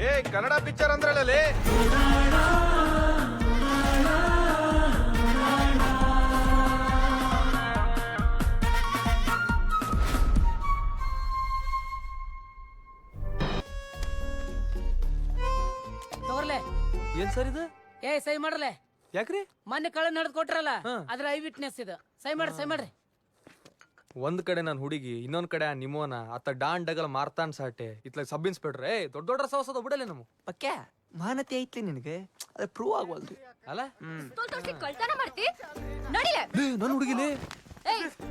ಏ ಕನ್ನಡ ಪಿಕ್ಚರ್ ಅಂದ್ರಲ್ಲೇ ತಗೋರ್ಲೆ. ಏನ್ ಸರ್ ಇದು? ಏ ಸೈ ಮಾಡ್ರಲೆ. ಯಾಕ್ರಿ? ಮೊನ್ನೆ ಕಳ್ಳ ನಡೆದ್ ಕೊಟ್ರಲ್ಲ ಅದ್ರ ಐ ವಿಟ್ನೆಸ್ ಇದು. ಸೈ ಮಾಡ್ರಿ. ಒಂದ್ ಕಡೆ ನಾನ್ ಹುಡುಗಿ, ಇನ್ನೊಂದ್ ಕಡೆ ನಿಮೋನ ಅತ್ತ ಡಾನ್ ಡಗಲ್ ಮಾರ್ತಾನ್ ಸಾಟೆ, ಇತ್ಲ ಸಬ್ ಇನ್ಸ್ಪೆಕ್ಟರ್. ದೊಡ್ಡ ದೊಡ್ಡ ರಸವಸದ ಬಿಡಲೆ ನಮ್ಮ ಪಕ್ಕ ಮಾನತೆ ಐತ್ಲಿ ನಿನಗೆ, ಅದ ಪ್ರೂವ್ ಆಗ್ವಲ್ದು ಅಲ್ಲ. ಕಳ್ತನ ಮಾಡ್ತಿ ನಡಿಲೆ. ನನ್ ಹುಡುಗಿಲೇ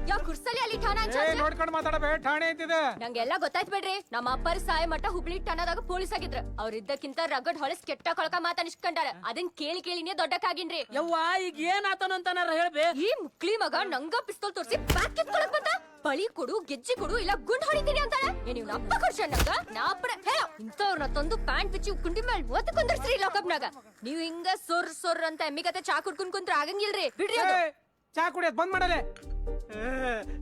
ಯಾವ ಕುರ್ಸಲ್ಲಿ ಅಲ್ಲಿ ಠಾಣ ನೋಡ್ಕೊಂಡು ಮಾತಾಡಬೇಡ, ಠಾಣೆ ಐತಿದೆ. ನಂಗೆಲ್ಲ ಗೊತ್ತಾಯ್ತು ಬಿಡ್ರಿ. ನಮ್ಮ ಅಪ್ಪರ ಸಾಯ ಮಟ್ಟ ಹುಬ್ಳಿ ಠಾಣದಾಗ ಪೊಲೀಸ್ ಆಗಿದ್ರ. ಅವ್ರ ಇದ್ದಕ್ಕಿಂತ ರಗಡ್ ಹೊಳಸ್ ಕೆಟ್ಟ ಕೊಳಕ ಮಾತಾನಿಸ್ಕೊಂಡಾರ. ಅದನ್ ಕೇಳಿನೇ ದೊಡ್ಡಕ್ಕಾಗಿನ್ರಿ. ಯವ್ವ ಈಗ ಏನ್ ಆತನ ಅಂತಾರ ಹೇಳ್ಬೇ. ಈ ಮುಕ್ಲಿ ಮಗ ನಂಗ ಪಿಸ್ತೂಲ್ ತೋರಿಸಿ ಬ್ಯಾಕ್ ಕಿತ್ಕೊಳಕ್ ಬಂದ. ಬಳಿ ಕೊಡು, ಗೆಜ್ಜಿ ಕೊಡು, ಇಲ್ಲ ಗುಂಡ್ ಹೊಡಿತೀನಿ ಅಂತಾಳೆ. ನೀವು ಅಪ್ಪ ಕೊಡ್ಸಣ್ಣಗ ನಾ ಅಪ್ಪನ ಹೇಳೋ ಇಂಥವ್ರನ್ನ ತಂದು ಪ್ಯಾಂಟ್ ಬಿಚ್ಚಿ ಕುಂಡಿ ಮೇಲೆ ಒತ್ತು ಕುಂದ್ರಸ್ರಿ ಲಾಕಪ್ನಾಗ. ನೀವ್ ಹಿಂಗ ಸೊರ್ ಅಂತ ಎಮ್ಮಿಗತೆ ಚಾ ಕುಡ್ಕೊಂಡ್ ಕುಂತ್ರ ಆಗಂಗಿಲ್ರಿ. ಬಿಡ್ರಿ ಅದು. ಚಾ ಕುಡಿಯೋದ್ ಬಂದ್ ಮಾಡಲೆ.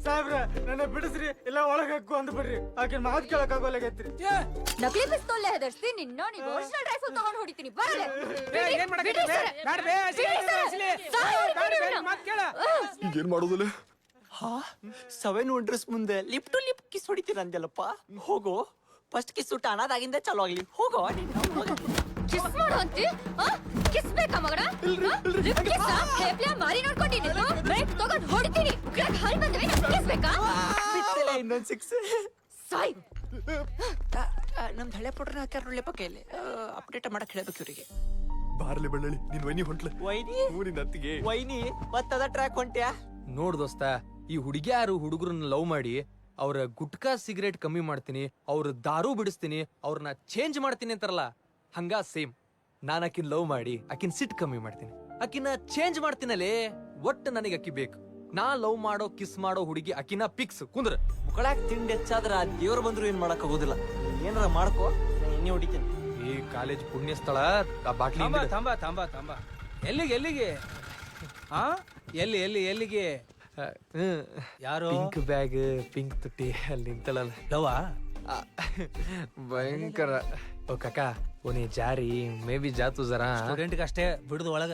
ಸಾಹೇಬ್ರ ನನ್ನ ಬಿಡಿಸ್ರಿ, ಇಲ್ಲ ಒಳಗ ಹಾಕು ಅಂದ್ ಬಿಡ್ರಿ. ಆಕೆ ಮಾತ್ ಕೇಳಕ್ ಆಗೋಲಾಗೈತ್ರಿ. ನಕಲಿ ಪಿಸ್ತೂಲ್ ಹೆದರ್ಸ್ತಿ ನಿನ್ನ. ನೀವು ಒರಿಜಿನಲ್ ರೈಫಲ್ ತಗೊಂಡ್ ಹೊಡಿತೀನಿ ಬರಲೆ. ಏನ್ ಮಾಡಕತ್ತಿ? ಬ್ಯಾಡ ಬೇ, ಮಾತ್ ಕೇಳ. ಏನ್ ಮಾಡೋದಿಲ್ಲ? ಹಾ 7 ವಂಡರ್ಸ್ ಮುಂದೆ ಲಿಪ್ ಟು ಲಿಪ್ ಕಿಸ್ ಹೊಡಿತೀರ ಅಂದಲ್ಲಪ್ಪ. ಹೋಗೋ, ಫಸ್ಟ್ ಕಿಸ್ ಊಟ ಅನಾದಾಗಿಂದ ಚಲೋ ಆಗ್ಲಿ. ಹೋಗೋ ಕಿಸ್ ಮಾಡು ಅಂತಿ? ಕಿಸ್ ಬೇಕಾ ಮಗಡ? ಲಿಪ್ ಕಿಸ್ ಹೇಪ್ಲ ಮಾರಿ ನೋಡ್ಕೊಂಡಿನಿ. ರೈಟ್ ತಗೊಂಡ್ ಹೊಡಿತೀನಿ. ಕ್ರಾಕ್ ಹಾಲ್ ಬಂದವೆ. ಕಿಸ್ ಬೇಕಾ? ಬಿತ್ತಲೆ ಇನ್ನೊಂದ್ 6 ಸಾಯ್. ನಮ್ದು ಹಳೆ ಪೌಡರ್ ಹಾಕ್ಯಾರ ನೋಡ್ಲೆ ಪಕ್ಕ ಇಲ್ಲಿ. ಅಪ್ಡೇಟ್ ಮಾಡಕ್ ಹೇಳ್ಬೇಕು ಇವ್ರಿಗೆ. ಬಾರ್ಲಿ ಬೆಳ್ಳಳಿ ನಿನ್ ವೈನಿ ಹೊಂಟ್ಲ. ವೈನಿ ಊರಿನ ಅತ್ತಿಗೆ ವೈನಿ ಮತ್ತದ ಟ್ರ್ಯಾಕ್ ಹೊಂಟ್ಯಾ? ನೋಡ್ ದೋಸ್ತ, ಈ ಹುಡುಗಿಯಾರು ಹುಡುಗರನ್ನ ಲವ್ ಮಾಡಿ ಅವ್ರ ಗುಟ್ಕಾ ಸಿಗರೇಟ್ ಕಮ್ಮಿ ಮಾಡ್ತೀನಿ, ಅವ್ರ ದಾರು ಬಿಡಿಸ್ತೀನಿ, ಅವ್ರನ್ನ ಚೇಂಜ್ ಮಾಡ್ತೀನಿ ಅಂತಾರಲ್ಲ, ಹಂಗ ಸೇಮ್ ನಾನ್ ಆಕಿನ್ ಲವ್ ಮಾಡಿ ಆಕಿನ್ ಸಿಟ್ ಕಮ್ಮಿ ಮಾಡ್ತೀನಿ, ಆಕಿನ ಚೇಂಜ್ ಮಾಡ್ತೀನಲ್ಲೇ. ಒಟ್ಟು ನನಗೆ ಅಕ್ಕಿ ಬೇಕು. ನಾ ಲವ್ ಮಾಡೋ ಕಿಸ್ ಮಾಡೋ ಹುಡುಗಿ ಆಕಿನ ಪಿಕ್ಸ್. ಕುಂದ್ರ ಮುಕ್ಕಳಾಕ್ ತಿಂಡಿ ಹೆಚ್ಚಾದ್ರ ದೇವ್ರ ಬಂದ್ರು ಏನ್ ಮಾಡಕ್ ಆಗೋದಿಲ್ಲ. ಏನಾರ ಮಾಡ್ಕೋ, ಎಣ್ಣೆ ಹೊಡಿತೀನಿ. ಈ ಕಾಲೇಜ್ ಪುಣ್ಯ ಸ್ಥಳ. ಆ ಬಾಟ್ಲಿ ತಂಬ ಎಲ್ಲಿಗೆ? ಹಾ ಎಲ್ಲಿಗೆ? ಯಾರು? ಪಿಂಕ್ ಬ್ಯಾಗ್, ಪಿಂಕ್ ತುಟ್ಟಿ ಅಲ್ಲಿ ನಿಂತಳಲ್ಲ. ಲವಾ ಭಯಂಕರ. ಓ ಕಾಕ, ಓನೇ ಜಾರಿ ಮೇ ಬಿ ಜಾತು ಜರಾ. ಸ್ಟೂಡೆಂಟ್ಗೆ ಅಷ್ಟೇ ಬಿಡುದು. ಒಳಗ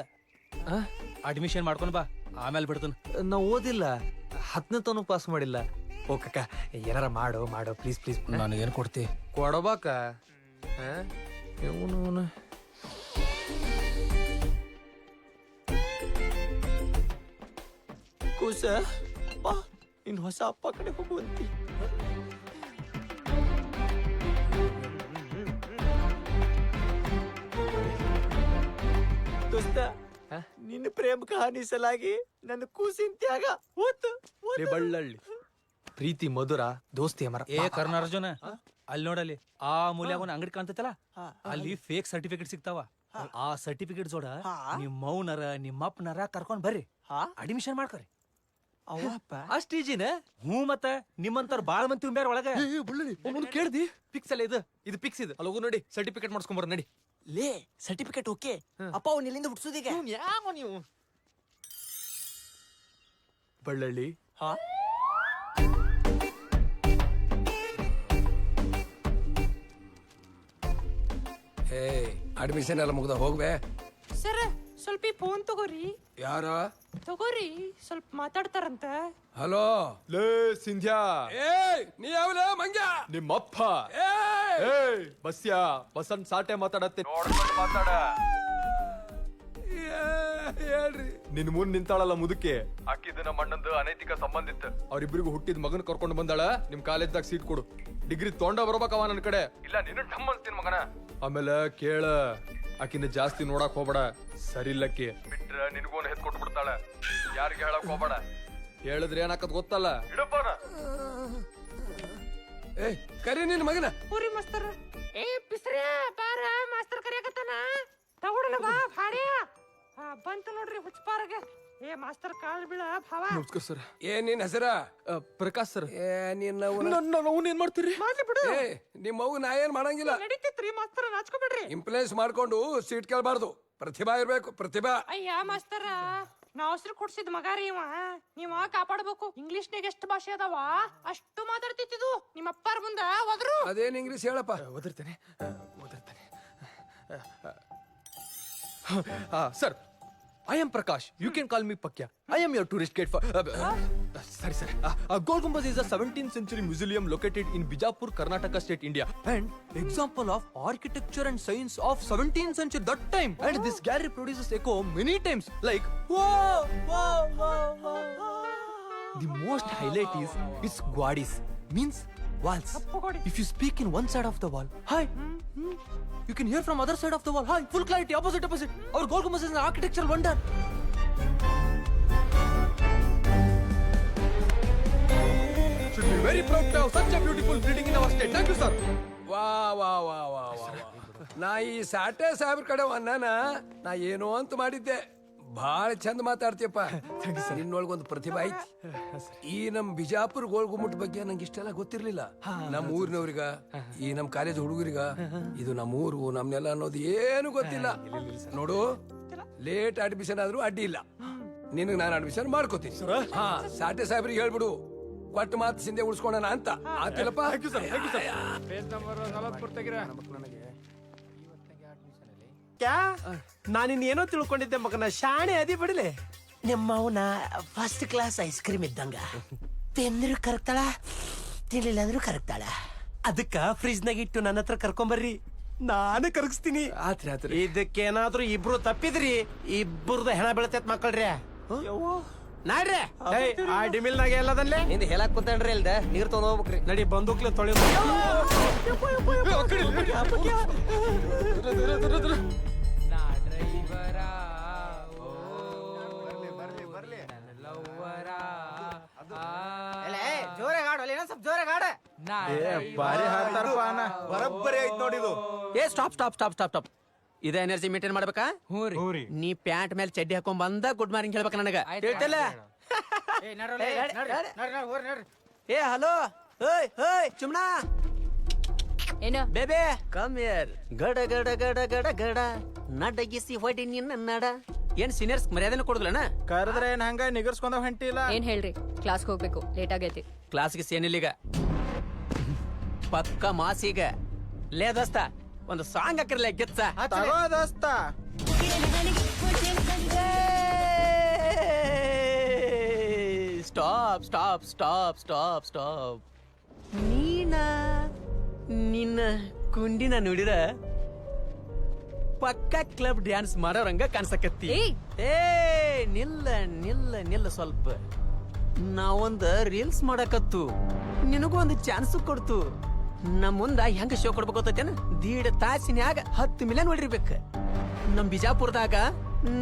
ಅಡ್ಮಿಷನ್ ಮಾಡ್ಕೊಂಡ್ ಬಾ, ಆಮೇಲೆ ಬಿಡ್ತಾನ. ನಾ ಓದಿಲ್ಲ, 10ನೇ ತನಕ ಪಾಸ್ ಮಾಡಿಲ್ಲ. ಓ ಕಾಕ, ಏನಾರ ಮಾಡೋ ಪ್ಲೀಸ್ ಪ್ಲೀಸ್. ನನಗೇನ್ ಕೊಡ್ತಿ? ಕೊಡಬಾಕ ಇವನು. ಕೂಸ ಬಾ, ಇನ್ ಹೊಸ ಅಪ್ಪ ಕಡೆ ಹೋಗುವಂತಿ. ದೋಸ್ತ, ನಿನ್ನ ಪ್ರೇಮ ಕಹಾನಿ ಸಲಾಗಿ ನನ್ನ ಕೂಸಿನ ತ್ಯಾಗ ಬಳ್ಳಳ್ಳಿ. ಪ್ರೀತಿ ಮಧುರ, ದೋಸ್ತಿ ಅಮರ. ಏ ಕರ್ನಾರ್ಜುನ, ಅಲ್ಲಿ ನೋಡಲ್ಲಿ ಆ ಮೂಲ್ಯಾಗ ಒಂದ್ ಅಂಗಡಿ ಕಾಣ್ತೈತಲ್ಲ, ಅಲ್ಲಿ ಫೇಕ್ ಸರ್ಟಿಫಿಕೇಟ್ ಸಿಗ್ತಾವ. ಆ ಸರ್ಟಿಫಿಕೇಟ್ ಜೋಡ ನಿಮ್ ಮೌನರ ನಿಮ್ಮಪ್ಪನರ ಕರ್ಕೊಂಡ್ ಬರ್ರಿ, ಅಡ್ಮಿಷನ್ ಮಾಡ್ಕೊರಿ. ಅಷ್ಟ್ ಈಜಿನ? ಹ್ಞೂ, ಮತ್ತ ನಿಮ್ಮಂತವ್ರ ಬಾಳ ಮಂದಿ ತುಂಬ್ಯಾರ ಒಳಗ. ಕೇಳ್ದಿ? ಫಿಕ್ಸ್ ಅಲ್ಲ ಇದು ಫಿಕ್ಸ್ ಇದು. ಅಲ್ಲೋಗು ನೋಡಿ, ಸರ್ಟಿಫಿಕೇಟ್ ಮಾಡ್ಸ್ಕೊಂಬರ್ ನಡಿ. ಲೇ ಸರ್ಟಿಫಿಕೇಟ್ ಓಕೆ, ಅಪ್ಪ ಅವ್ನ ಇಲ್ಲಿಂದ ಹುಡ್ಸೋದೀಗ. ಯಾವ ನೀವು ಬಳ್ಳಳ್ಳಿ? ಹಾ ಏ ಅಡ್ಮಿಷನ್ ಎಲ್ಲ ಮುಗ್ದ ಹೋಗ್ಬೇ. ಸರ್ ಸ್ವಲ್ಪ ಫೋನ್ ತಗೋರಿ. ಯಾರ ತಗೋರಿ, ಸ್ವಲ್ಪ ಮಾತಾಡ್ತಾರಂತ. ಹಲೋ ಲೇ ಸಿಂಧ್ಯಾ. ಏಯ್ ನೀ ಯಾವಲೇ ಮಂಗ್ಯ? ನಿಮ್ಮಪ್ಪ. ಏಯ್ ಬಸ್ಯಾ ಬಸನ್ ಸಾಟೆ ಮಾತಾಡತ್ತೆ. ಮಾತಾಡ. ಹೇಳ್ರಿ. ನಿನ್ ಮುಂದ್ ನಿಂತಾಳಲ್ಲ ಮುದುಕೆ, ಅಕ್ಕಿದ ನಮ್ಮ ಅಣ್ಣಂದು ಅನೈತಿಕ ಸಂಬಂಧ ಇತ್ತು. ಅವ್ರಿಬ್ರಿಗೂ ಹುಟ್ಟಿದ ಮಗನ್ ಕರ್ಕೊಂಡು ಬಂದಾಳ. ನಿಮ್ ಕಾಲೇಜ್ದಾಗ ಸೀಟ್ ಕೊಡು. ಡಿಗ್ರಿ ತೊಂಡ ಬರ್ಬೇಕವ ನನ್ ಕಡೆ. ಇಲ್ಲ ನಿನ್ನ ಠಮ್ ಅನ್ಸ್ತೀನಿ ಮಗನ. ಆಮೇಲೆ ಕೇಳ, ಆಕಿನ ಜಾಸ್ತಿ ನೋಡಕ್ ಹೋಗ್ಬೇಡ, ಸರಿ ಇಲ್ಲಕ್ಕಿ. ಬಿಟ್ರ ನಿನಗೋನ್ ಹೆತ್ ಕೊಟ್ಟು ಬಿಡ್ತಾಳ. ಯಾರಿಗೆ ಹೇಳಕ್ ಹೋಗ್ಬೇಡ. ಹೇಳಿದ್ರೆ ಏನಾಕತ್ ಗೊತ್ತಲ್ಲ. ಇಡಪ್ಪನ ಏಯ್ ಕರಿ ನಿನ್ ಮಗನ. ಊರಿ ಮಾಸ್ತರ್. ಏ ಪಿಸ್ರೆ ಬಾರ, ಮಾಸ್ತರ್ ಕರಿಯಾಕತ್ತಾನ. ತಗೊಡಲ ಬಾ ಭಾಡ್ಯ. ಬಂತು ನೋಡ್ರಿ ಹುಚ್ಚಪಾರಗ. ಏ ಮಾಸ್ತರ್ ಕಾಲ್ ಬೀಳ ಭಾವ. ನಮಸ್ಕಾರ ಸರ್. ಏನ್ ನಿನ್ ಹೆಸರ? ಪ್ರಕಾಶ್ ಸರ್. ಏ ನಿನ್ನ ಅವ್ನ ಏನ್ ಮಾಡ್ತೀರಿ? ಮಾಡ್ಲಿ ಬಿಡು. ಏ ನಿಮ್ಮ ಮಗು ನಾ ಏನ್ ಮಾಡಂಗಿಲ್ಲ. ನಡೀತಿತ್ರಿ ಮಾಸ್ತರ್, ನಾಚ್ಕೋಬೇಡ್ರಿ. ಇಂಪ್ಲೇಸ್ ಮಾಡ್ಕೊಂಡು ಸೀಟ್ ಕೇಳ್ಬಾರ್ದು. ಪ್ರತಿಭಾ ಇರ್ಬೇಕು, ಪ್ರತಿಭಾ. ಅಯ್ಯ ಮಾಸ್ತರ, ನಾವ್ ಹೆಸರು ಕೊಡ್ಸಿದ್ ಮಗಾರಿ ಇವ. ನೀವ ಕಾಪಾಡ್ಬೇಕು. ಇಂಗ್ಲಿಷ್ನಾಗ ಎಷ್ಟು ಭಾಷೆ ಅದಾವ ಅಷ್ಟು ಮಾತಾಡ್ತಿದ್ದು. ನಿಮ್ಮ ಅಪ್ಪಾರ ಮುಂದ ಹೋದ್ರು. ಅದೇನ್ ಇಂಗ್ಲಿಷ್ ಹೇಳಪ್ಪ. ಓದಿರ್ತೇನೆ. Sir, I am Prakash. You can call me Pakya. I am your tourist guide for... sorry, sir. Gol Gumbaz is a 17th century mausoleum located in Bijapur, Karnataka state, India. And example of architecture and science of 17th century that time. And this gallery produces echo many times. Like, whoa, whoa, whoa, whoa, whoa. The most highlight is its gwadis. Means walls. If you speak in one side of the wall, hi. You can hear from other side of the wall. Hi, full clarity, opposite. Our Gol Gumbaz is an architectural wonder. Should be very proud to have such a beautiful building in our state. Thank you, sir. ವಾ ವಾ ವಾ ವಾ ವಾ ನಾ ಈ ಸಾಟೆ ಸಾಹೇಬ್ರ ಕಡೆ ನಾ ಏನೋ ಅಂತ ಮಾಡಿದ್ದೆ ಬಹಳ ಚಂದ ಮಾತಾಡ್ತೀಯಪ್ಪ ನಿನ್ನೊಳಗೊಂದು ಪ್ರತಿಭೆ ಐತಿ ಈ ನಮ್ ಬಿಜಾಪುರ ಗೋಲ್ ಗುಮ್ಮಟ್ ಬಗ್ಗೆ ನಂಗೆ ಇಷ್ಟೆಲ್ಲ ಗೊತ್ತಿರ್ಲಿಲ್ಲ ನಮ್ಮ ಊರಿನವ್ರಿಗ ಈ ನಮ್ ಕಾಲೇಜ್ ಹುಡುಗರಿಗ ಇದು ನಮ್ಮ ಊರು ನಮ್ನೆಲ್ಲ ಅನ್ನೋದು ಏನು ಗೊತ್ತಿಲ್ಲ ನೋಡು ಲೇಟ್ ಅಡ್ಮಿಷನ್ ಆದ್ರೂ ಅಡ್ಡಿ ಇಲ್ಲ ನಿನಗ್ ನಾನು ಅಡ್ಮಿಷನ್ ಮಾಡ್ಕೋತೀನಿ ಹಾ ಸಾಟೆ ಸಾಹೇಬ್ರಿಗೆ ಹೇಳ್ಬಿಡು ಕೊಟ್ಟು ಮಾತು ಸಿಂಧೆ ಉಳಿಸ್ಕೊಳೋಣ ಅಂತ ಆತಿಲ್ಲಪ್ಪ ನಾನಿನ್ ಏನೋ ತಿಳ್ಕೊಂಡಿದ್ದೆ ಮಗನ ಶಾಣೆ ಅದಿ ಬಿಡಲೆ ನಿಮ್ಮ ಅವನ ಫಸ್ಟ್ ಕ್ಲಾಸ್ ಐಸ್ ಕ್ರೀಮ್ ಇದ್ದಂಗ ತಿಂದ್ರು ಕರಗ್ತಾಳ ತಿನ್ಲಿಲ್ಲ ಅಂದ್ರೂ ಕರಗ್ತಾಳ ಅದಕ್ಕ ಫ್ರಿಜ್ ನಾಗ ಇಟ್ಟು ನನ್ನ ಹತ್ರ ಕರ್ಕೊಂಬರ್ರಿ ನಾನು ಕರಗಿಸ್ತೀನಿ ಇದಕ್ಕೇನಾದ್ರೂ ಇಬ್ರು ತಪ್ಪಿದ್ರಿ ಇಬ್ಬರದ ಹೆಣ ಬೀಳತೈತ್ ಮಕ್ಕಳ್ರಿ ನಾಡ್ರಿ ಆ ಡಿಮಿಲ್ನಾಗ ಎಲ್ಲದಲ್ಲೇ ನಿಂದ ಹೇಳಕ್ ಕೂತನ್ರಿ ಇಲ್ದ ನೀರ್ ತಗೊಂಡ್ ಹೋಗ್ಬೇಕ್ರಿ ನಡಿ ಬಂದೂಕ್ಲೆ ತೊಳಿ ಜೋರಾಗ ಆಡೋಲ್ಲ ಏನೋ ಸ್ವಲ್ಪ ಜೋರಾಗ ಆಡ ಬಾರಿ ಹಾಡ್ತಾರಪ್ಪ ಅಣ್ಣ ಬರಬ್ಬರಿ ಐತ್ ನೋಡಿದು ಏ ಸ್ಟಾಪ್ ಇದೇ ಎನರ್ಜಿ ಮೇಂಟೈನ್ ಮಾಡ್ಬೇಕಾ ನೀ ಪ್ಯಾಂಟ್ ಮೇಲೆ ಚಡ್ಡಿ ಹಾಕೊಂಡ್ ಬಂದ ಗುಡ್ ಮಾರ್ನಿಂಗ್ ಹೇಳ್ಬೇಕ ನನಗ ಏ ಹಲೋ ಚುಮ್ನಾ ಏನ ಬೇಬೆ ಕಮ್ ಹಿಯರ್ ಗಡ ಗಡ ಗಡ ಗಡ ಗಡ ನಡಗಿಸಿ ಹೊಡಿ ನಿನ್ನ ನಡ ಏನ್ ಸೀನಿಯರ್ಸ್ ಮರ್ಯಾದೆನ ಕೊಡುದಿಲ್ಲನ ಕರೆದ್ರೆ ಏನ್ ಹಂಗ ನಿಗರ್ಸ್ಕೊಂಡ ಹೊಂಟಿಲ್ಲ ಏನ್ ಹೇಳ್ರಿ ಕ್ಲಾಸ್ಗೆ ಹೋಗ್ಬೇಕು ಲೇಟ್ ಆಗೈತಿ ಕ್ಲಾಸ್ಗೆ ಸೇನಿಲ್ಲೀಗ ಪಕ್ಕ ಮಾಸೀಗ ಲೇ ದೋಸ್ತ ಒಂದು ಸಾಂಗ್ ಹಾಕಿರ್ಲೆ ಗೆಚ್ಚ ದೋಸ್ತ ಸ್ಟಾಪ್ ನಿನ್ನ ಕುಂಡಿನ ನೋಡಿರ ಪಕ್ಕ ಕ್ಲಬ್ ಡ್ಯಾನ್ಸ್ ಮಾಡೋರಂಗ ಕಾಣಿಸಕತ್ತಿ ಏ ನಿಲ್ಲ ಸ್ವಲ್ಪ ನಾವೊಂದ ರೀಲ್ಸ್ ಮಾಡಕತ್ತು ನಿನಗೂ ಒಂದು ಚಾನ್ಸ್ ಕೊಡ್ತು ನಮ್ ಮುಂದ ಹೆಂಗ ಶೋ ಕೊಡ್ಬೇಕು ಗೊತ್ತೇನ ದೀಡ್ ತಾಸಿನ್ಯಾಗ 10 ಮಿಲಿಯನ್ ನೋಡಿರ್ಬೇಕ ನಮ್ ಬಿಜಾಪುರದಾಗ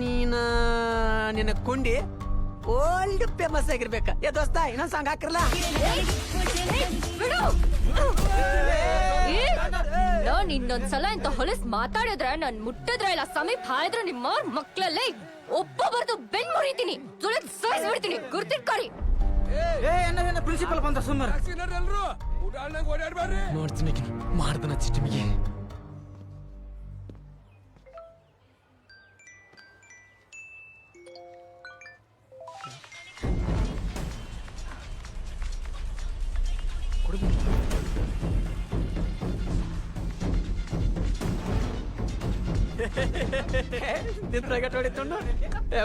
ನಿನ್ನ ಕುಂಡಿ ಓಲ್ಡ್ ಫೇಮಸ್ ಆಗಿರ್ಬೇಕ ಏ ದೋಸ್ತ ಇನ್ನೊಂದ್ ಸಾಂಗ್ ಹಾಕಿರಲ್ಲ ನಾನ್ ಇನ್ನೊಂದ್ಸಲ ಇಂತ ಹೊಲಸ್ ಮಾತಾಡಿದ್ರ ನನ್ ಮುಟ್ಟದ್ರ ಇಲ್ಲ ಸಮೀಪ ಹಾಯ್ದ್ರ ನಿಮ್ಮ ಮಕ್ಳಲ್ಲೇ ಒಬ್ಬೊಬ್ಬರದು ಬೆನ್ ಮುರಿತೀನಿ ತುಳಿದ್ ಸಾಯಿಸ್ಬಿಡ್ತೀನಿ ಗುರ್ತಿಟ್ಕೊಡಿ ಪ್ರಿನ್ಸಿಪಲ್ ಬಂದ ಸುಮ್ಮನೆ ಎಲ್ರು ಊಟಾಳ್ನಾಗ ಓಡಾಡ್ಬಾರ್ರಿ ನೋಡ್ತೀನಿ ಮಾಡ್ದನ ಚಿಟ್ಟಿಮಿಗೆ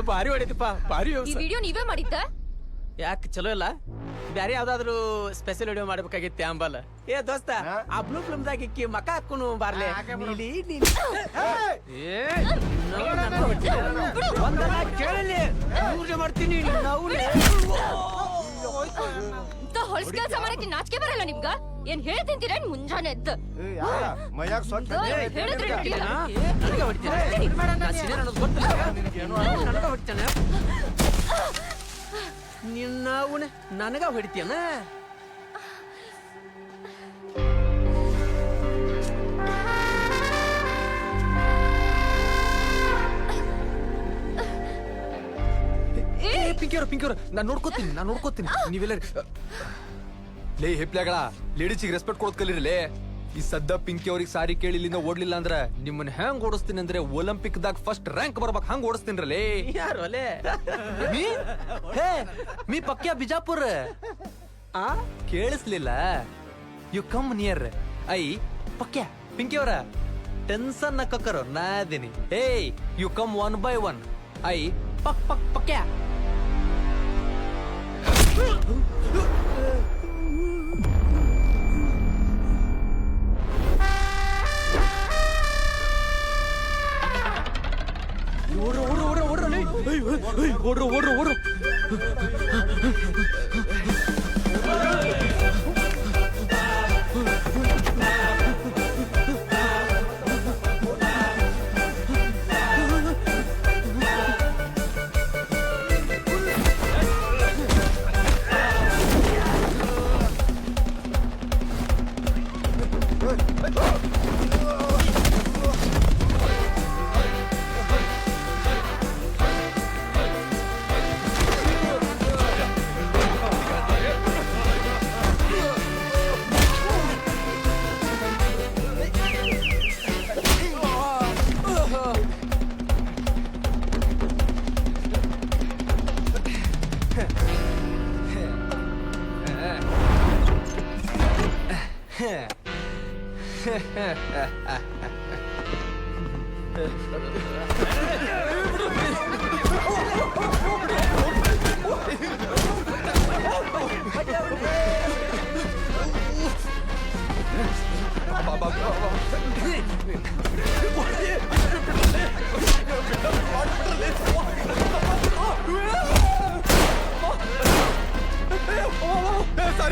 ಭಾರಿ ಹೊಡಿತಪ್ಪ ಭಾರಿ ಈ ವಿಡಿಯೋ ನೀವೇ ಮಾಡಿದ್ದ ಯಾಕೆ ಚಲೋ ಇಲ್ಲ ಬ್ಯಾರೆ ಯಾವ್ದಾದ್ರು ಸ್ಪೆಷಲ್ ವಿಡಿಯೋ ಮಾಡ್ಬೇಕಾಗಿತ್ತೆ ಅಂಬಲ್ ಏ ದೋಸ್ತ ಆ ಬ್ಲೂ ಫಿಲ್ಮ್ದಾಗ ಇಕ್ಕಿ ಮಕ ಹಾಕೊಂಡು ಬಾರ್ಲೆ ಕೇಳಲಿ ಮಾಡ್ತೀನಿ ಇಂತ ಹೊಲಸ್ ಕೆಲಸ ಮಾಡಕ್ಕೆ ನಾಚಿಕೆ ಬರಲ್ಲ ನಿಮ್ಗ ಏನ್ ಹೇಳ್ತಿಂತೀರ ಮುಂಜಾನೆ ಎದ್ದು ಹೇಳಿದ್ರೆ ನಡೆಯಲ್ಲ. ನನಗೆ ಹೊಡಿತೀನಿ ನಾ senior ಅನ್ನೋದು ಗೊತ್ತಿಲ್ಲ ನನಗ ಹೊಡಿತಾನೆ ನಿನ್ನ ನನಗ ಹೊಡಿತೀಯನ ಪಿಂಕಿಯವ್ರ ನಾನ್ ನೋಡ್ಕೋತೀನಿ ನೀವೆಲ್ಲ ಲೇ ಹೆಪ್ಲಾಗಳ ಲೇಡೀಸಿಗೆ ರೆಸ್ಪೆಕ್ಟ್ ಕೊಡೋದ್ ಕಲೀರಲೇ ಈ ಸದ್ದ ಪಿಂಕಿ ಅವ್ರಿಗೆ ಸಾರಿ ಕೇಳಿ ಇಲ್ಲಿಂದ ಓಡ್ಲಿಲ್ಲ ಅಂದ್ರ ನಿಮ್ಮನ್ನ ಹೆಂಗ್ ಓಡಿಸ್ತೀನಿ ಅಂದ್ರೆ ಒಲಿಂಪಿಕ್ ದಾಗ ಫಸ್ಟ್ ರ್ಯಾಂಕ್ ಬರ್ಬೇಕು ಹಂಗ ಓಡಿಸ್ತೀನ್ರಲೇ ಯಾರು ಅಲ್ಲೇ ಮೀ ಪಕ್ಯ ಬಿಜಾಪುರ್ ಕೇಳಿಸ್ಲಿಲ್ಲ ಯು ಕಮ್ ನಿಯರ್ ಐ ಪಕ್ಯ ಪಿಂಕಿ ಅವರ ಟೆನ್ಷನ್ ಕಕ್ಕರು ನಾ ಅದೀನಿ. ಏಯ್ you come one by one. ಐ ಪಕ್ ಪಕ್ ಪಕ್ಯಾ. ಓಡ್ರು.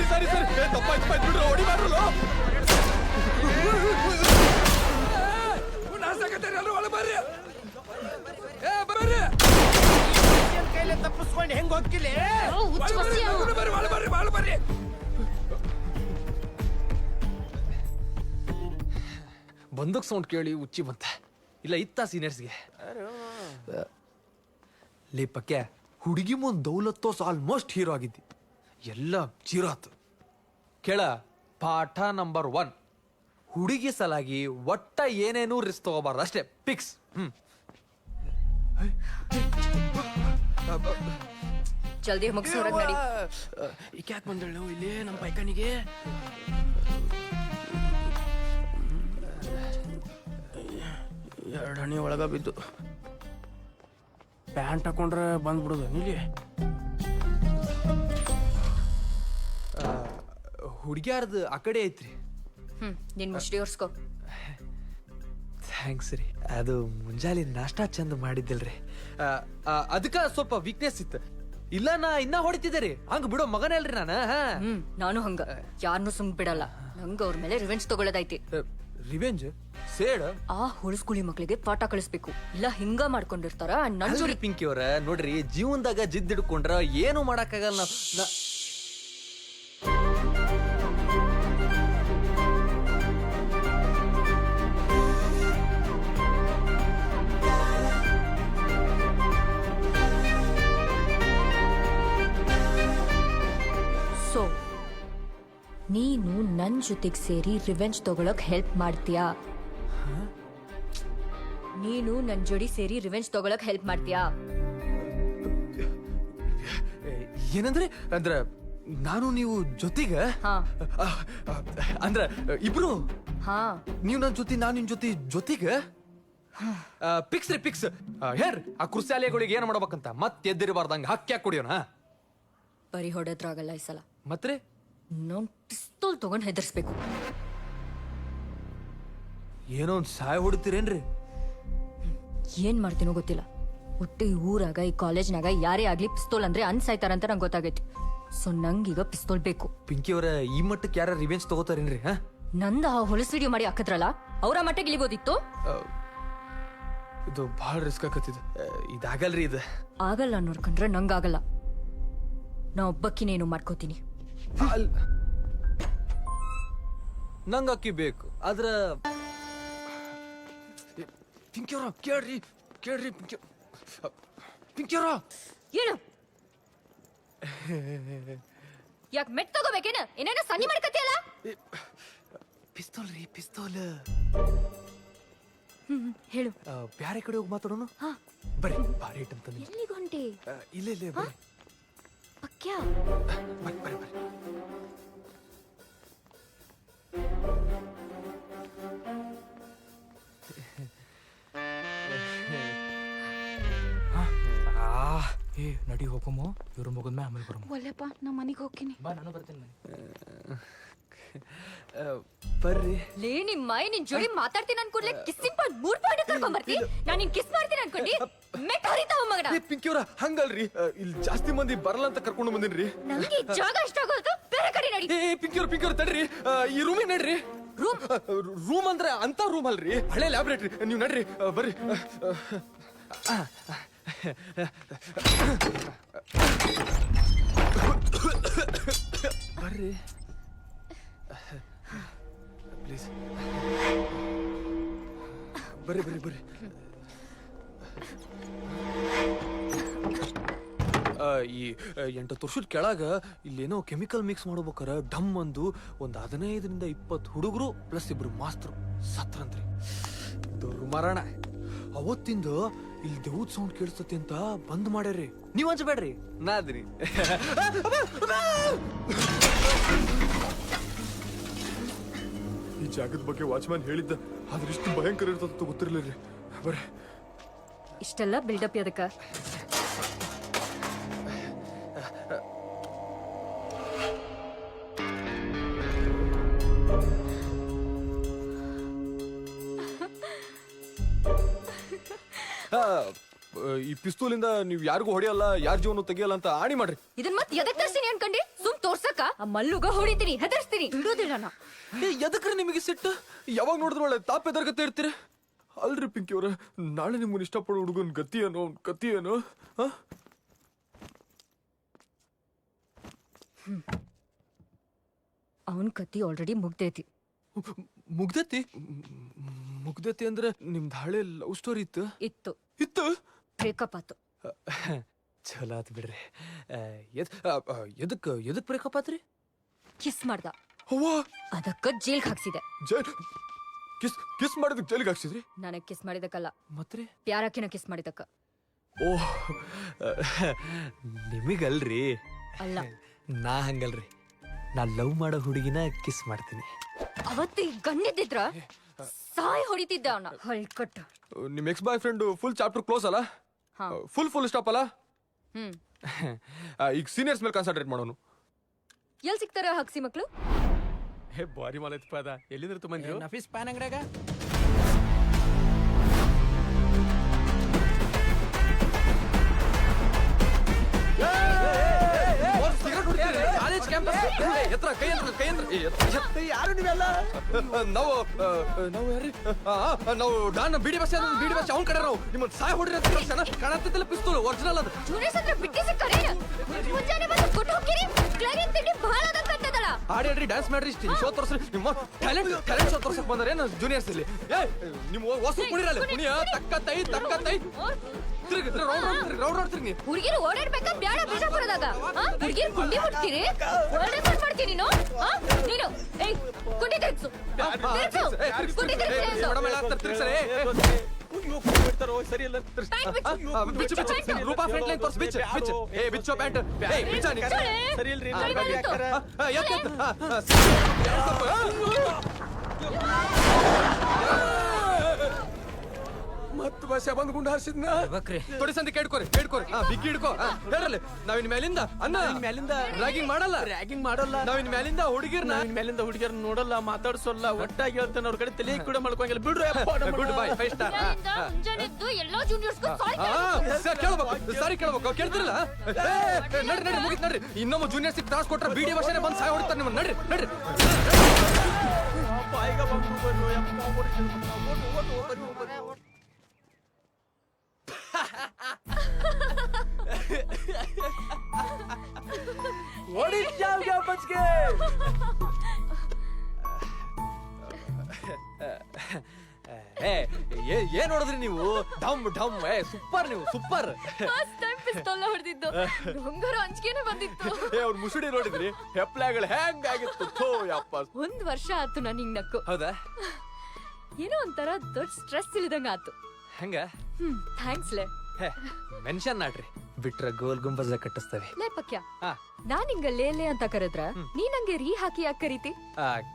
ಸಾರಿ ತಪ್ಪಾಯ್ತು ಬಿಡ್ರು, ಹೊಡಿ ಮಾಡ್ರು. ಬರ್ರಿ ಕೈಲಿ ತಪ್ಪಿಸ್ಕೊಂಡು ಹೆಂಗ್ ಹೋಗ್ತಿಲ್ಲ? ಬರ್ರಿ. ಬಂದಕ್ ಸೌಂಡ್ ಕೇಳಿ ಉಚ್ಚಿ ಬಂತ. ಇಲ್ಲ ಇತ್ತ ಸೀನಿಯರ್ಸ್ಗೆ ಲೇ ಪಕ್ಯ, ಹುಡುಗಿ ಮುಂದ್ ದೌಲತ್ತೋಸ್ ಆಲ್ಮೋಸ್ಟ್ ಹೀರೋ ಆಗಿದ್ದಿ. ಎಲ್ಲ ಜೀರೋ ಆತು. ಕೇಳ ಪಾಠ ನಂಬರ್ 1, ಹುಡುಗಿ ಸಲಾಗಿ ಒಟ್ಟ ಏನೇನೂ ರಿಸ್ಕ್ ತಗೋಬಾರ್ದು ಅಷ್ಟೇ. ಫಿಕ್ಸ್. ಜಲ್ದಿ ಮುಗಿಸಿ ಹೊರಗೆ ನಡಿ. ಯಾಕೆ ಬಂದಳು ಇಲ್ಲಿ ನಮ್ಮ ಪೈಕನಿಗೆ? ಎರಡು ಹಣಿ ಒಳಗ ಬಿದ್ದು ಪ್ಯಾಂಟ್ ಹಾಕೊಂಡ್ರೆ ಬಂದ್ಬಿಡುದು ಇಲ್ಲಿ. ಹುಡುಗ್ಯಾರ್ದು ಆ ಕಡೆ ಐತ್ರಿ. ನಿನ್ ಮುಷ್ಟಿ ಹೊರ್ಸ್ಕೊ. ಥ್ಯಾಂಕ್ಸ್ ರೀ. ಅದು ಮುಂಜಾನೆ ನಾಷ್ಟಾ ಚಂದ ಮಾಡಿದ್ದಿಲ್ರಿ, ಅದಕ್ಕ ಸ್ವಲ್ಪ ವೀಕ್ನೆಸ್ ಇತ್ತು. ಇಲ್ಲ ನಾ ಇನ್ನ ಹೊಡಿತಿದ್ದೆ ರೀ. ಹಂಗ ಬಿಡೋ ಮಗನೇ ಅಲ್ರಿ ನಾನು. ನಾನು ಹಂಗ ಯಾರನ್ನೂ ಸುಮ್ ಬಿಡಲ್ಲ. ನಂಗ ಅವ್ರ ಮೇಲೆ ರಿವೆಂಜ್ ತಗೊಳ್ಳೋದೈತಿ. Revenge seed? ಆ ಹುಳಸ್ಕುಳಿ ಮಕ್ಳಿಗೆ ಪಾಠ ಕಳಿಸ್ಬೇಕು. ಇಲ್ಲ ಹಿಂಗ ಮಾಡ್ಕೊಂಡಿರ್ತಾರ. ನನ್ ಜೋಡಿ ಪಿಂಕಿ ಅವ್ರ ನೋಡ್ರಿ, ಜೀವನದಾಗ ಜಿದ್ ಹಿಡ್ಕೊಂಡ್ರ ಏನು ಮಾಡಕ್ಕಾಗಲ್ಲ. ಸೊ ನೀನು ನನ್ ಜೊತೆಗ್ ಸೇರಿ ರಿವೆಂಜ್ ತಗೊಳಕ್ ಹೆಲ್ಪ್ ಮಾಡ್ತೀಯಾ? ನೀನು ನನ್ ಜೋಡಿ ಸೇರಿ ರಿವೆಂಜ್ ತಗೊಳಕ್ ಹೆಲ್ಪ್ ಮಾಡ್ತೀಯಾ? ಏನಂದ್ರೆ ಅಂದ್ರ ನಾನು ನೀವು ಜೊತೆಗ ಹಾ ಅಂದ್ರ ಇಬ್ರು ಹಾ ನೀವ್ ನನ್ ಜೊತೆ ನಾನ್ ನಿನ್ ಜೊತೆಗ ಪಿಕ್ಸ್ ರೀ ಪಿಕ್ಸ್. ಹೇರ್ ಆ ಕೃಷಿಯಾಲಯಗಳಿಗೆ ಏನ್ ಮಾಡ್ಬೇಕಂತ ಮತ್ತೆ ಎದ್ದಿರಬಾರ್ದಂಗ ಹಕ್ಕ್ಯಾಕ್ ಕುಡಿಯೋಣ. ಬರೀ ಹೊಡೆದ್ರಾಗಲ್ಲ ಈ ಸಲ. ಮತ್ರಿ ನಾನ್ ಪಿಸ್ತೂಲ್ ತಗೊಂಡ್ ಹೆದರ್ಸ್ಬೇಕು. ಏನೋ ಒಂದ್ ಸಾಯ್ ಹೊಡಿತೀರೇನ್ರಿ? ಏನ್ ಮಾಡ್ತೀನೋ ಗೊತ್ತಿಲ್ಲ. ಒಟ್ಟು ಈ ಊರಾಗ ಈ ಕಾಲೇಜ್ನಾಗ ಯಾರೇ ಆಗ್ಲಿ ಪಿಸ್ತೂಲ್ ಅಂದ್ರೆ ಅನ್ಸಾಯ್ತಾರಂತ ನಂಗೆ ಗೊತ್ತಾಗೈತಿ. ಸೊ ನಂಗೀಗ ಪಿಸ್ತೂಲ್ ಬೇಕು. ಪಿಂಕಿ ಅವರ ಈ ಮಟ್ಟಕ್ಕೆ ಯಾರ ರಿವೆಂಜ್ ತಗೋತಾರೇನ್ರಿ? ನಂದ ಆ ಹೊಲಸ್ ವಿಡಿಯೋ ಮಾಡಿ ಹಾಕದ್ರಲ್ಲ, ಅವರ ಮಟ್ಟಿಗೆ ಇಳಿಬೋದಿತ್ತು. ಇದು ಬಹಳ ರಿಸ್ಕ್ ಆಕತ್ತಿದೆ. ಇದಾಗಲ್ರಿ ಇದು. ಆಗಲ್ಲ ನೋಡ್ಕೊಂಡ್ರೆ ನಂಗಾಗಲ್ಲ. ನಾ ಒಬ್ಬಕ್ಕಿನೇನು ಮಾಡ್ಕೋತೀನಿ. ನಂಗ ಅಕ್ಕಿ ಬೇಕು. ಆದ್ರ ಪಿಂಕಿ ಅವ್ರ ಕೇಳ್ರಿ ಪಿಂಕಿ ಅವ್ರ. ಏನು ಯಾಕೆ ಮೆಟ್ ತಗೋಬೇಕೇನ? ಏನೇನೋ ಸನ್ನಿ ಮಾಡ್ಕತಿಯಲ್ಲ. ಪಿಸ್ತೂಲ್ ರೀ ಪಿಸ್ತೂಲ್. ಹೇಳು. ಬ್ಯಾರೆ ಕಡೆ ಹೋಗಿ ಮಾತಾಡೋಣ. ಬರ್ರಿ ಬಾರಿ ಐಟಮ್ ತಂದಿ. ಎಲ್ಲಿಗೆ ಹೊಂಟಿ? ಇಲ್ಲೇ ಬರ್ರಿ. ಪಕ್ಯಾ ಬರ್ರಿ. ನಡಿ ಹೋಗಮು ಇವ್ರು ಮುಗಿದ್ಮೇ ಆಮೇಲೆ ಬರಮು. ಒಲ್ಲೆಪ್ಪ ನಾ ಮನೆಗೆ ಹೋಗ್ತೀನಿ. ಬಾ ನಾನು ಬರ್ತೀನಿ. ಬರ್ರಿ. ಲೇ ನಿಮ್ ಮೈ ನಿನ್ ಜೋಡಿ ಮಾತಾಡ್ತೀನಿ ಅನ್ಕೊಂಡ್ಲೆ ಕಿಸ್ಸಿಂಗ್ ಪಾಯಿಂಟ್ 3 ಪಾಯಿಂಟ್ ಕರ್ಕೊಂಡ್ ಬರ್ತಿ. ನಾನ್ ನಿನ್ ಕಿಸ್ ಮಾಡ್ತೀನಿ ಅನ್ಕೊಂಡಿ ಮೆಟ್ ಹರಿತಾವ ಮಗನ. ಪಿಂಕಿ ಅವ್ರ ಹಂಗಲ್ರಿ, ಇಲ್ಲಿ ಜಾಸ್ತಿ ಮಂದಿ ಬರಲ್ಲ ಅಂತ ಕರ್ಕೊಂಡು ಬಂದಿನ್ರಿ. ನಂಗೆ ಈ ಜಾಗ ಇಷ್ಟ ಆಗೋದು, ಬೇರೆ ಕಡೆ ನಡಿ. ಪಿಂಕಿ ಅವ್ರ ತಡ್ರಿ, ಈ ರೂಮಿಗೆ ನಡ್ರಿ. ರೂಮ್ ಅಂದ್ರೆ ಅಂತ ರೂಮ್ ಅಲ್ರಿ, ಹಳೆ ಲ್ಯಾಬ್ರೇಟರಿ. ನೀವು ನಡ್ರಿ, ಬರ್ರಿ. ಬರ್ರಿ ಪ್ಲೀಸ್, ಬರ್ರಿ ಬರ್ರಿ ಬರ್ರಿ. ಈ 8 ವರ್ಷದ ಕೆಳಗ ಇಲ್ಲೇನೋ ಕೆಮಿಕಲ್ ಮಿಕ್ಸ್ ಮಾಡ್ಬೇಕಾರ ಡಮ್ ಒಂದು 15ರಿಂದ 20 ಹುಡುಗರು ಪ್ಲಸ್ 2 ಮಾಸ್ತರು ಸತ್ರಂತ್ರಿ. ದುರ್ಮರಣ. ಅವತ್ತಿಂದ ಇಲ್ಲಿ ದೇವ್ದ ಸೌಂಡ್ ಕೇಳಿಸ್ತತಿ ಅಂತ ಬಂದ್ ಮಾಡ್ಯಾರ್ರಿ. ನೀವ್ ಹಂಚಬೇಡ್ರಿ, ನಾ ಅದಿನಿ. ಈ ಜಾಗದ ಬಗ್ಗೆ ವಾಚ್ಮ್ಯಾನ್ ಹೇಳಿದ್ದ, ಆದ್ರೆ ಇಷ್ಟು ಭಯಂಕರ ಇರ್ತದ ಗೊತ್ತಿರ್ಲಿಲ್ಲ. ಬರ್ರಿ. ಇಷ್ಟೆಲ್ಲ ಬಿಲ್ಡಪ್ ಅದಕ್ಕ? ಈ ಪಿಸ್ತೂಲಿಂದ ನೀವ್ ಯಾರಿಗೂ ಹೊಡೆಯಲ್ಲ, ಯಾರ ಜೀವನ ತೆಗಿಯಲ್ಲ ಅಂತ ಆಣಿ ಮಾಡ್ರಿ. ಇದನ್ ಮತ್ ಎದಕ್ ತರ್ಸ್ತೀನಿ ಅನ್ಕೊಂಡಿ? ಸುಮ್ ತೋರ್ಸಕ ಆ ಮಲ್ಲುಗ ಹೊಡಿತೀನಿ, ಹೆದರ್ಸ್ತೀನಿ, ಬಿಡೋದಿಲ್ಲ ನಾ. ಎದಕ್ರಿ ನಿಮಗೆ ಸಿಟ್ಟು? ಯಾವಾಗ ನೋಡಿದ್ರೆ ಒಳ್ಳೆ ತಾಪ್ ಎದರ್ಗತ್ತೆ ಇರ್ತೀರಿ. ಅಲ್ರಿ ಪಿಂಕಿ ಅವ್ರ, ನಾಳೆ ನಿಮ್ಮನ್ನ ಇಷ್ಟಪಡೋ ಹುಡುಗನ್ ಗತಿ ಏನೋ, ಕತಿ ಏನೋ. ಅವನ್ ಕತಿ ಆಲ್ರೆಡಿ ಮುಗ್ದೈತಿ. ಮುಗ್ದತಿ? ಮುಗ್ದತಿ ಅಂದ್ರೆ ನಿಮ್ದು ಹಳೆ ಲವ್ ಸ್ಟೋರಿ ಇತ್ತು? ಇತ್ತು. ಬ್ರೇಕಪ್ ಆತು. ಚಲೋ ಆತ್ ಬಿಡ್ರಿ. ಎದಕ್ ಬ್ರೇಕಪ್ ಆತ್ರಿ? ಕಿಸ್ ಮಾಡ್ದ, ಅವ್ವಾ, ಅದಕ್ಕ ಜೈಲ್ಗೆ ಹಾಕ್ಸಿದೆ. ಕಿಸ್ ಮಾಡಿದಕ್ ಜೈಲಿಗೆ ಹಾಕ್ಸಿದ್ರಿ? ನನಗ್ ಕಿಸ್ ಮಾಡಿದಕ್ಕಲ್ಲ, ಮತ್ರಿ ಪ್ಯಾರಕಿನ ಕಿಸ್ ಮಾಡಿದಕ್ಕ. ಓಹ್, ನಿಮಗಲ್ರಿ. ಅಲ್ಲ, ನಾ ಹಂಗಲ್ರಿ, ನಾ ಲವ್ ಮಾಡೋ ಹುಡುಗಿನ ಕಿಸ್ ಮಾಡ್ತೀನಿ. ಅವತ್ತಿ ಗಂಡಿದ್ರ ಸಾಯ್ ಹೊಡಿತಿದ್ದ ಅವನ ಹೊಳ್ಕಟ್ಟ. ನಿಮ್ X boy friend full chapter close ಅಲ್ಲ? ಫುಲ್ ಸ್ಟಾಪ್ ಅಲ್ಲ? ಈಗ ಸೀನಿಯರ್ಸ್ ಮೇಲೆ ಕಾನ್ಸಂಟ್ರೇಟ್ ಮಾಡೋನು. ಎಲ್ ಸಿಗ್ತಾರ ಹಕ್ಸಿ ಮಕ್ಳು? ಬಾರಿ ಮಾಲೈತ್ ಪದ. ಎಲ್ಲಿಂದ್ರ ತುಂಬಂದ್ರು? ನಫೀಸ್ ಪಾನ್ ಅಂಗಡ್ಯಾಗ. ಯಾರು ನೀವೆಲ್ಲ? ನಾವು ಡಾನ್ ಬಿಡಿ ಬಸ್ ಅವ್ನ ಕಡೆ ನಾವು ನಿಮ್ಮನ್ನ ಸಾಯ್ ಹೊಡ್ರಿ ಅಂತ ಕಳ್ಸಣ. ಕಾಣತ್ತಿಲ್ಲ ಪಿಸ್ತೂಲ್ ಒರಿಜಿನಲ್ ಅದು. ಜೂನಿಯರ್ಸ್ ಹತ್ರ ಬಿಟ್ಟಿ ಸಿಕ್ಕರೆ ಮುಂಜಾನೆ ಬಂದು ಕೊಟ್ಟು ಹೋಗಿರಿ. ಕ್ಲಾರಿನ್ ತಿಂಡಿ ಬಹಳ ಕಟ್ಟದಲ್ಲ. ಆಡಿ ಡ್ಯಾನ್ಸ್ ಮಾಡ್ರಿ, ಶೋ ತೋರಿಸ್ರಿ. ನಿಮ್ಮ ಟ್ಯಾಲೆಂಟ್ ಶೋ ತೋರ್ಸಕ್ ಬಂದಾರೆ ಜೂನಿಯರ್ಸ್ ಇಲ್ಲಿ. ನಿಮ್ ಹೊಸ ಕುಣಿರಲ್ಲ ಕುಣಿಯ ತಕ್ಕತ್ತೈ ಹುಡುಗಿರು ಓಡಾಡ್ಬೇಕಾ ಬ್ಯಾಡ ಬಿಜಾಪುರದಾಗ? ಹುಡುಗಿರು ಕುಂಡಿ ಮುಟ್ತೀರಿ, ಮಾಡ್ತೀನಿ ನೀನು. ಏಯ್ ಕುಂಡಿ ತಿರ್ಗ್ಸು, ಕುಂಡಿ ಸರಿ ಇಲ್ಲ. ರೂಪಾ ಫ್ರಂಟ್ ಲೈನ್ ತೋರ್ಸ್. ಬಿಚ್ಚೋ ಪ್ಯಾಂಟ್ ಸರಿ ಇಲ್ರಿ. ಮತ್ ಬಸ್ಸ ಬಂದ್ ಗುಂಡ ಹಾರಿಸಿದ್ನ ತೊಡಿ ಸಂದಿ ಕೇಳ್ಕೊರಿ ಬಿಗ್ಗಿ ಹಿಡ್ಕೋ. ಹೇಳ್ರಲ್ಲ, ನಾವಿನ್ ಮೇಲಿಂದ ಮೇಲಿಂದ ರ್ಯಾಗಿಂಗ್ ಮಾಡಲ್ಲ, ನಾವಿನ್ ಮೇಲಿಂದ ಹುಡುಗಿಯರ್ ನೋಡಲ್ಲ, ಮಾತಾಡ್ಸೋಲ್ಲ, ಒಟ್ಟಾಗಿ ಹೇಳ್ತಾನೆ. ಅವ್ರ ಕಡೆ ತಲೆ ಕೂಡ ಮಾಡ್ಕೊಂಗಿಲ್ಲ ಬಿಡ್ರಿ. Good bye 5 star. ಎಲ್ಲಾ ಜೂನಿಯರ್ಸ್ ಸಾರಿ ಕೇಳ್ಬೇಕು, ಕೇಳ್ತಿರಲ್ಲ? ನಡ್ರಿ ಮುಗಿತ್ ನಡ್ರಿ. ಇನ್ನೊಬ್ಬ ಜೂನಿಯರ್ಸ್ ತ್ರಾಸ್ ಕೊಟ್ರೆ ಬಿಡಿ ವರ್ಷನೇ ಬಂದ್ ಸಹಾಯ ಹೊಡ್ತಾರೆ ನಿಮ್ಮನ್ನ. ನಡ್ರಿ. ಏನ್ ನೋಡಿದ್ರಿ ನೀವು? ಢಮ್ ಢಮ್. ಸೂಪರ್, ನೀವು ಸೂಪರ್. ಫಸ್ಟ್ ಟೈಮ್ ಪಿಸ್ತೂಲ್ ಹೊಡೆದಿದ್ದು, ಡೊಂಗರ ಅಂಜಿಕೆನೆ ಬಂದಿತ್ತು. ಅವ್ರ ಮುಸುಡಿ ನೋಡಿದ್ರಿ? ಹೆಪ್ಲಾಗಳು ಹೆಂಗಾಗಿತ್ತು. ಒಂದ್ ವರ್ಷ ಆತು ನಾನು ಹಿಂಗ್ ನಕ್ಕು. ಹೌದಾ? ಏನೋ ಒಂಥರ ದೊಡ್ಡ ಸ್ಟ್ರೆಸ್ ಇಳಿದಂಗ ಆತು. ಹೆಂಗ? ಥ್ಯಾಂಕ್ಸ್ ಲೇ. ಮೆನ್ಷನ್ ಮಾಡ್ರಿ, ಬಿಟ್ರ ಗೋಲ್ ಗುಂಬಜ ಕಟ್ಟಿಸ್ತೇವೆ ಲೇ ಪಕ್ಯ ಹಾ. ನಾನ್ ಹಿಂಗ ಲೇಲೆ ಅಂತ ಕರೆದ್ರ ನೀ ನಂಗೆ ರೀ ಹಾಕಿ ಯಾಕೆ ಕರೀತಿ?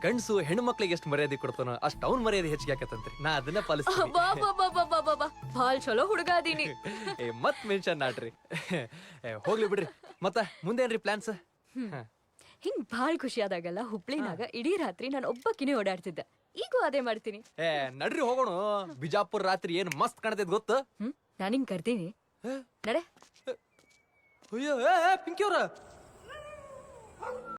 ಗಂಡ್ಸು ಹೆಣ್ಣು ಮಕ್ಳಿಗೆ ಎಷ್ಟು ಮರ್ಯಾದೆ ಕೊಡ್ತಾನೋ ಅಷ್ಟ್ ಅವ್ನ್ ಮರ್ಯಾದೆ ಹೆಚ್ಚಿಗೆ ಆಕತ್ತಂತ್ರಿ ನಾ ಅದನ್ನ ಪಾಲಿಸ್ತೀನಿ ಬಾ ಬಾ ಬಾ ಬಾ ಬಾ ಬಾ ಬಾ ಭಾಳ ಚಲೋ ಹುಡುಗ ಅದೀನಿ. ಮತ್ ಮೆನ್ಷನ್ ನಾಡ್ರಿ ಹೋಗ್ಲಿ ಬಿಡ್ರಿ ಮತ್ತ ಮುಂದೇನ್ರಿ ಪ್ಲಾನ್ಸ್? ಹಿಂಗ್ ಭಾಳ ಖುಷಿ ಆದಾಗಲ್ಲ ಹುಬ್ಳಿನಾಗ ಇಡೀ ರಾತ್ರಿ ನಾನು ಒಬ್ಬಕಿನೇ ಓಡಾಡ್ತಿದ್ದೆ. ಈಗೂ ಅದೇ ಮಾಡ್ತೀನಿ. ನಡ್ರಿ ಹೋಗೋಣ. ಬಿಜಾಪುರ್ ರಾತ್ರಿ ಏನ್ ಮಸ್ತ್ ಕಾಣ್ತೈತ್ ಗೊತ್ತ? ನಾನು ಹಿಂಗ್ ಕರ್ತೀನಿ ನಡೆ. ಅಯ್ಯೋ ಪಿಂಕಿ ಅವ್ರ